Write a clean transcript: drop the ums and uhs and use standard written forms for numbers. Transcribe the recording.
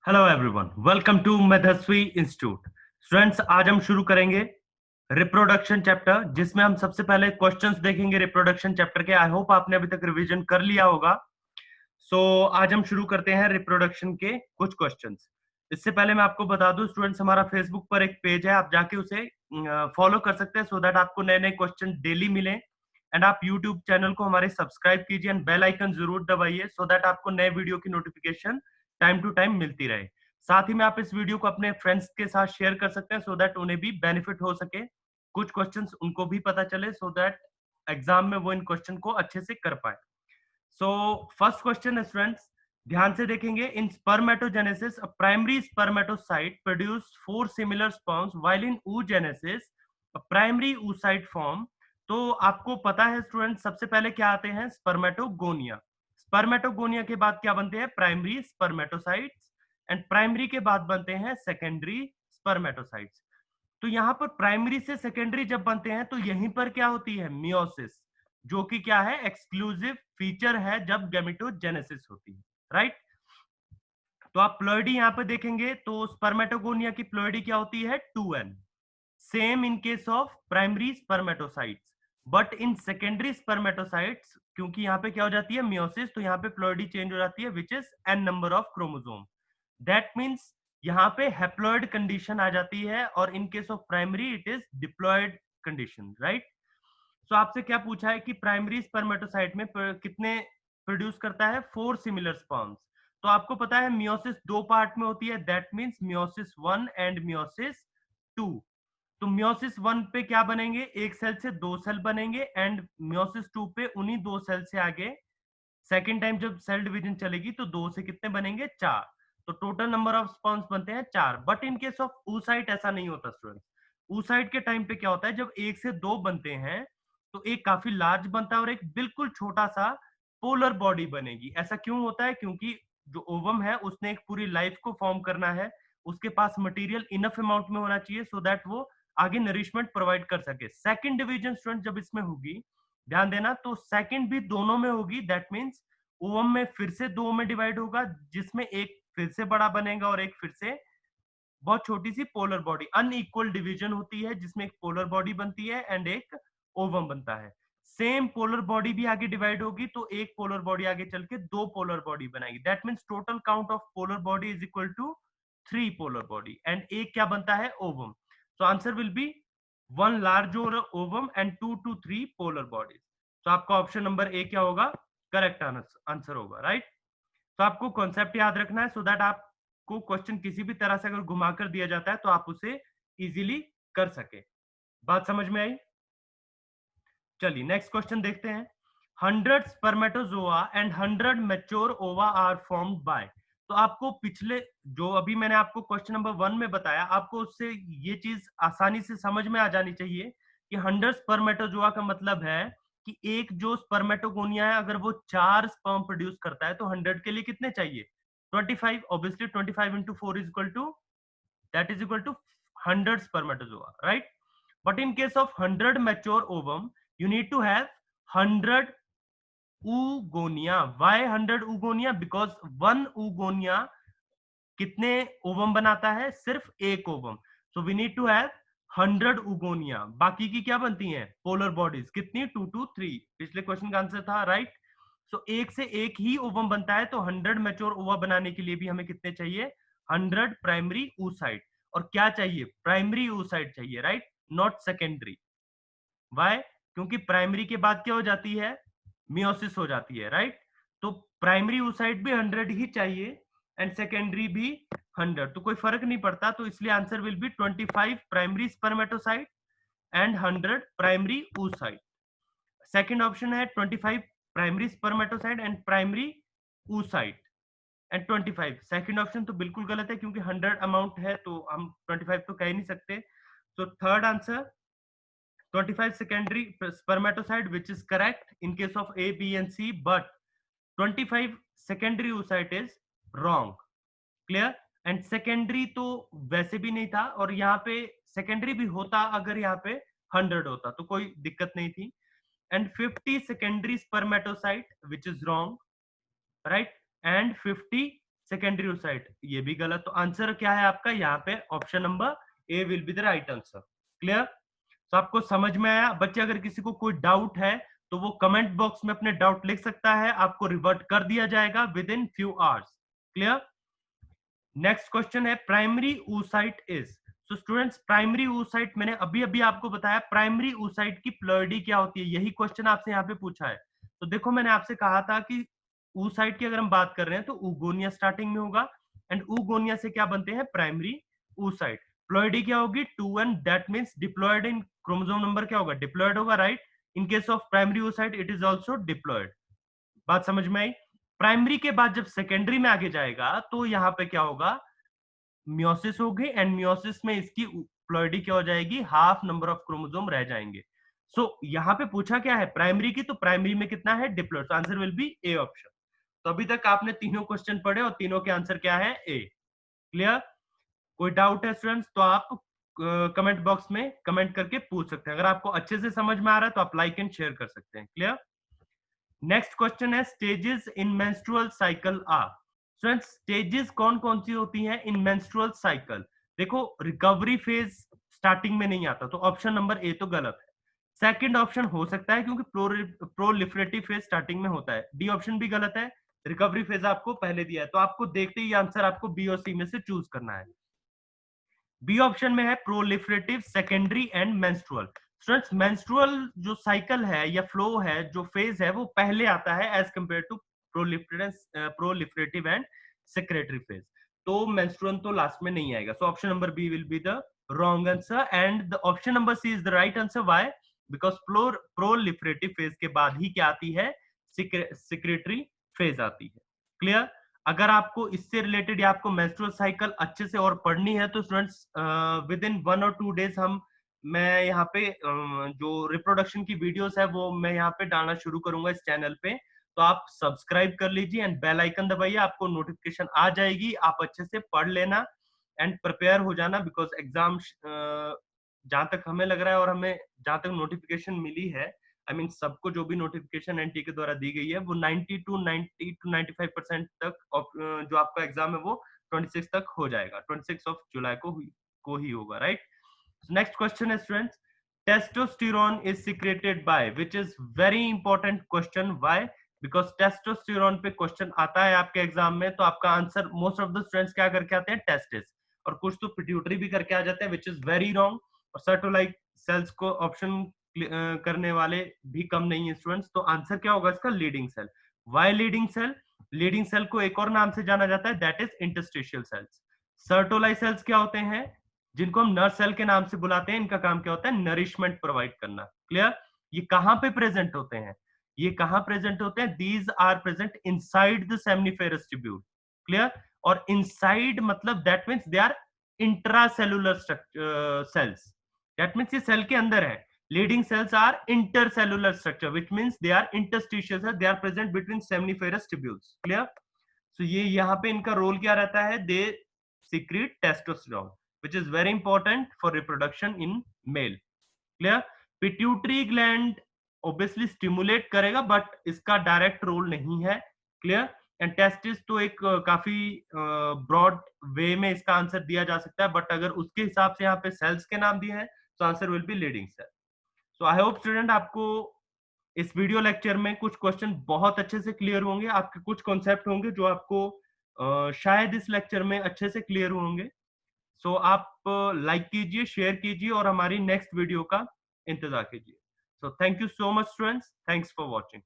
Hello everyone, welcome to Medhasvi institute. Students, आज हम शुरू करेंगे रिप्रोडक्शन चैप्टर, जिसमें हम सबसे पहले क्वेश्चंस देखेंगे रिप्रोडक्शन चैप्टर के। आई होप आपने अभी तक रिवीजन कर लिया होगा। आज हम शुरू करते हैं रिप्रोडक्शन के कुछ क्वेश्चंस। इससे पहले मैं आपको बता दूं स्टूडेंट्स, हमारा फेसबुक पर एक पेज है, आप जाके उसे फॉलो कर सकते हैं, सो दैट आपको नए नए क्वेश्चन डेली मिले। एंड आप यूट्यूब चैनल को हमारे सब्सक्राइब कीजिए एंड बेल आइकन जरूर दबाइए, सो दैट आपको नए वीडियो की नोटिफिकेशन टाइम टू टाइम मिलती रहे। साथ ही में आप इस वीडियो को अपने फ्रेंड्स के साथ शेयर कर सकते हैं, सो दैट उन्हें भी बेनिफिट हो सके, कुछ क्वेश्चंस उनको भी पता चले, सो दैट एग्जाम में वो इन क्वेश्चन को अच्छे से कर पाए। सो फर्स्ट क्वेश्चन है स्टूडेंट्स, ध्यान से देखेंगे। In spermatogenesis a primary spermatocyte produce four similar sperms while in oogenesis a primary oocyte form. तो आपको पता है स्टूडेंट, सबसे पहले क्या आते हैं? स्पर्मेटोगोनिया। स्पर्मेटोगोनिया के बाद क्या बनते हैं? Primary spermatocytes. एंड प्राइमरी के बाद बनते हैं सेकेंडरी स्पर्मेटोसाइट्स। तो यहां पर प्राइमरी से सेकेंडरी जब बनते हैं तो यहीं पर क्या होती है? मियोसिस, जो कि क्या है? एक्सक्लूसिव फीचर है जब गैमेटोजेनेसिस होती है, राइट। तो आप प्लॉइडी यहां पर देखेंगे तो स्पर्मेटोगोनिया की प्लॉइडी क्या होती है? 2n। Same in case of primary spermatocytes, but in secondary spermatocytes क्योंकि यहाँ पे क्या हो जाती है? मियोसिस, तो यहाँ पे प्लॉइडी चेंज हो जाती है, which is n number of chromosome. That means यहाँ पे हैप्लॉइड कंडीशन आ जाती है, और in case of primary it is diploid condition, right. So आपसे क्या पूछा है कि प्राइमरी स्पर्मेटोसाइट में कितने प्रोड्यूस करता है? Four similar sperms. तो आपको पता है मियोसिस दो पार्ट में होती है, that means meiosis 1 and meiosis 2। तो मियोसिस 1 पे क्या बनेंगे? एक सेल से दो सेल बनेंगे, एंड मियोसिस 2 पे उन्हीं दो सेल से आगे सेकेंड टाइम जब सेल डिवीजन चलेगी तो दो से कितने बनेंगे? चार। तो टोटल नंबर ऑफ स्पर्म्स बनते हैं चार। But in case of oocyte ऐसा नहीं होता स्टूडेंट्स। oocyte के टाइम पे क्या होता है? जब एक से दो बनते हैं तो एक काफी लार्ज बनता है और एक बिल्कुल छोटा सा पोलर बॉडी बनेगी। ऐसा क्यों होता है? क्योंकि जो ओवम है उसने एक पूरी लाइफ को फॉर्म करना है, उसके पास मटेरियल इनफ अमाउंट में होना चाहिए, सो दैट वो आगे नरिशमेंट प्रोवाइड कर सके। सेकंड डिवीजन स्टूडेंट जब इसमें होगी, ध्यान देना, तो सेकंड भी दोनों में होगी। दैट मीन्स ओवम में फिर से दो में डिवाइड होगा, जिसमें एक फिर से बड़ा बनेगा और एक फिर से बहुत छोटी सी पोलर बॉडी। अनइक्वल डिवीजन होती है जिसमें एक पोलर बॉडी बनती है एंड एक ओवम बनता है। सेम पोलर बॉडी भी आगे डिवाइड होगी तो एक पोलर बॉडी आगे चल के दो पोलर बॉडी बनाएगी। That means total count of polar body is equal to three polar body, and एक क्या बनता है? Ovum. So answer will be one large ovum and two two three polar bodies. तो आपका ऑप्शन नंबर ए क्या होगा? Correct answer होगा, right. तो आपको कॉन्सेप्ट याद रखना है, सो दैट आपको क्वेश्चन किसी भी तरह से अगर घुमा कर दिया जाता है तो आप उसे इजीली कर सके। बात समझ में आई? चलिए नेक्स्ट क्वेश्चन देखते हैं। 100 स्पर्मेटोजोआ एंड 100 मैच्योर ओवा आर फॉर्म्ड बाय। तो आपको पिछले जो अभी मैंने आपको क्वेश्चन नंबर 1 में बताया, आपको उससे ये चीज आसानी से समझ में आ जानी चाहिए कि 100 स्पर्मेटोजोआ का मतलब है कि एक जो स्पर्मेटोगोनिया है, अगर वो चार स्पर्म प्रोड्यूस करता है तो 100 के लिए कितने चाहिए? 25। Obviously 25 into four is equal to, that is equal to 100 spermatozoa, right? But in case of 100 mature ovum, you need to have 100 oogonia. Why 100 oogonia? Because one oogonia कितने ओवम बनाता है? सिर्फ एक ovum. So we need to have 100 oogonia। बाकी की क्या बनती हैं? Polar bodies. कितनी? 2 to 3। पिछले क्वेश्चन का आंसर था, राइट। सो एक से एक ही ओवम बनता है, तो 100 मैच्योर ओवा बनाने के लिए भी हमें कितने चाहिए? 100 प्राइमरी oocyte। और क्या चाहिए? प्राइमरी oocyte चाहिए, राइट, नॉट सेकेंडरी। वाई? क्योंकि प्राइमरी के बाद क्या हो जाती है? मियोसिस हो जाती है, राइट। तो प्राइमरी oocyte भी 100 ही चाहिए एंड सेकेंडरी भी 100, तो कोई फर्क नहीं पड़ता। तो इसलिए answer will B 25 primary spermatocyte and 100 primary oocyte। Second option है 25 primary spermatocyte and primary oocyte and 25। Second option तो बिल्कुल गलत है, क्योंकि 100 अमाउंट है तो हम 25 तो कह ही नहीं सकते। तो third answer 25 secondary spermatocyte, which is correct in case of A, B and C, but 25 secondary oocyte is wrong। Clear? And secondary तो वैसे भी नहीं था, और यहाँ पे सेकेंडरी भी होता अगर यहाँ पे 100 होता तो कोई दिक्कत नहीं थी। And 50 secondary spermatocyte, which is wrong, right, and 50 secondary oocyte, ये भी गलत। तो आंसर क्या है आपका यहाँ पे? Option number A will be the right answer. Clear? तो आपको समझ में आया? बच्चे अगर किसी को कोई डाउट है तो वो कमेंट बॉक्स में अपने डाउट लिख सकता है, आपको रिवर्ट कर दिया जाएगा within few hours. Clear? Next question है primary oocyte is. So students, primary oocyte मैंने अभी अभी आपको बताया, प्राइमरी oocyte की प्लॉइडी क्या होती है, यही क्वेश्चन आपसे यहाँ पे पूछा है। तो देखो मैंने आपसे कहा था कि oocyte की अगर हम बात कर रहे हैं तो oogonia स्टार्टिंग में होगा, एंड oogonia से क्या बनते हैं? Primary oocyte। प्लॉइडी क्या होगी? 2n, that means diploid in chromosome number क्या होगा? डिप्लॉयड होगा, right? In case of primary oocyte it is also diploid. बात समझ में आई? प्राइमरी के बाद जब सेकेंडरी में आगे जाएगा तो यहाँ पे क्या होगा? मियोसिस होगी, एंड मियोसिस में इसकी प्लॉइडी क्या हो जाएगी? हाफ नंबर ऑफ क्रोमोसोम रह जाएंगे। सो यहाँ पे पूछा क्या है? प्राइमरी की, तो प्राइमरी में कितना है? डिप्लॉयड। तो answer will B A option. तो अभी तक आपने तीनों क्वेश्चन पढ़े और तीनों के आंसर क्या है? ए। क्लियर? कोई डाउट है स्टूडेंट्स तो आप कमेंट बॉक्स में कमेंट करके पूछ सकते हैं। अगर आपको अच्छे से समझ में आ रहा है तो आप लाइक एंड शेयर कर सकते हैं। क्लियर? नेक्स्ट क्वेश्चन है stages in menstrual cycle are. Students, stages कौन कौन सी होती हैं इन मेंस्ट्रुअल साइकिल? देखो, रिकवरी फेज स्टार्टिंग में नहीं आता, तो ऑप्शन नंबर ए तो गलत है। सेकंड ऑप्शन हो सकता है क्योंकि प्रोलिफरेटिव फेज स्टार्टिंग में होता है। डी ऑप्शन भी गलत है, रिकवरी फेज आपको पहले दिया है। तो आपको देखते ही आंसर आपको बी और सी में से चूज करना है। बी ऑप्शन में है proliferative, secondary and menstrual. Students, menstrual जो साइकिल है या फ्लो है, जो फेज है, वो पहले आता है as compare to proliferative and secretory phase. तो मेंस्ट्रुअल तो लास्ट में नहीं आएगा। So option number B will be the wrong answer, and the option number C is the right answer. Why? Because proliferative phase के बाद ही क्या आती है? सेक्रेटरी फेज आती है। क्लियर? अगर आपको इससे रिलेटेड या आपको मेंस्ट्रुअल साइकिल अच्छे से और पढ़नी है तो स्टूडेंट्स विद इन 1 और 2 डेज मैं यहाँ पे जो रिप्रोडक्शन की वीडियोस है वो मैं यहाँ पे डालना शुरू करूंगा इस चैनल पे। तो आप सब्सक्राइब कर लीजिए एंड बेल आइकन दबाइए, आपको नोटिफिकेशन आ जाएगी। आप अच्छे से पढ़ लेना एंड प्रिपेयर हो जाना, बिकॉज एग्जाम जहां तक हमें लग रहा है और हमें जहां तक नोटिफिकेशन मिली है, आई मीन सबको जो भी नोटिफिकेशन एनटी के द्वारा दी गई है, वो 90 टू 95% तक जो आपका एग्जाम है वो 26 तक हो जाएगा। 26 ऑफ जुलाई को ही होगा, राइट? नेक्स्ट क्वेश्चन है students, testosterone is secreted by, which is very important question. Why? Because testosterone पे क्वेश्चन आता है आपके एग्जाम में, तो आपका answer most of the students क्या करके आते हैं? टेस्टिस, और कुछ तो पिट्यूटरी भी करके आ जाते हैं, विच इज वेरी रॉन्ग। और सर्टोलाइक सेल्स को ऑप्शन करने वाले भी कम नहीं है स्टूडेंट्स। तो आंसर क्या होगा इसका? Leydig cell. Why Leydig cell? Leydig cell को एक और नाम से जाना जाता है, that is interstitial cells. Sertoli cells क्या होते हैं? जिनको हम नर्व सेल के नाम से बुलाते हैं, इनका काम क्या होता है? नरिशमेंट प्रोवाइड करना। क्लियर? ये कहां पे प्रेजेंट होते हैं? ये कहां प्रेजेंट होते हैं? These are present inside the seminiferous tubule. Clear? और इनसाइड मतलब that means they are intracellular cells, that means ये सेल के अंदर है। Leydig cells are intercellular structure, which means they are interstitial cells, they are present between seminiferous tubules. Clear? So ये यहाँ पे इनका रोल क्या रहता है? They secrete testosterone, which is very important for reproduction in male. Clear? Pituitary gland obviously stimulate करेगा, but इसका direct role नहीं है। क्लियर? एंड टेस्टिस तो एक काफी ब्रॉड वे में इसका आंसर दिया जा सकता है, बट अगर उसके हिसाब से यहाँ पे सेल्स के नाम दिए हैं तो answer will be Leydig cell. So I hope student आपको इस वीडियो लेक्चर में कुछ क्वेश्चन बहुत अच्छे से क्लियर होंगे, आपके कुछ कॉन्सेप्ट होंगे जो आपको शायद इस लेक्चर में अच्छे से क्लियर होंगे। सो आप लाइक कीजिए, शेयर कीजिए और हमारी नेक्स्ट वीडियो का इंतजार कीजिए। So thank you so much students, thanks for watching.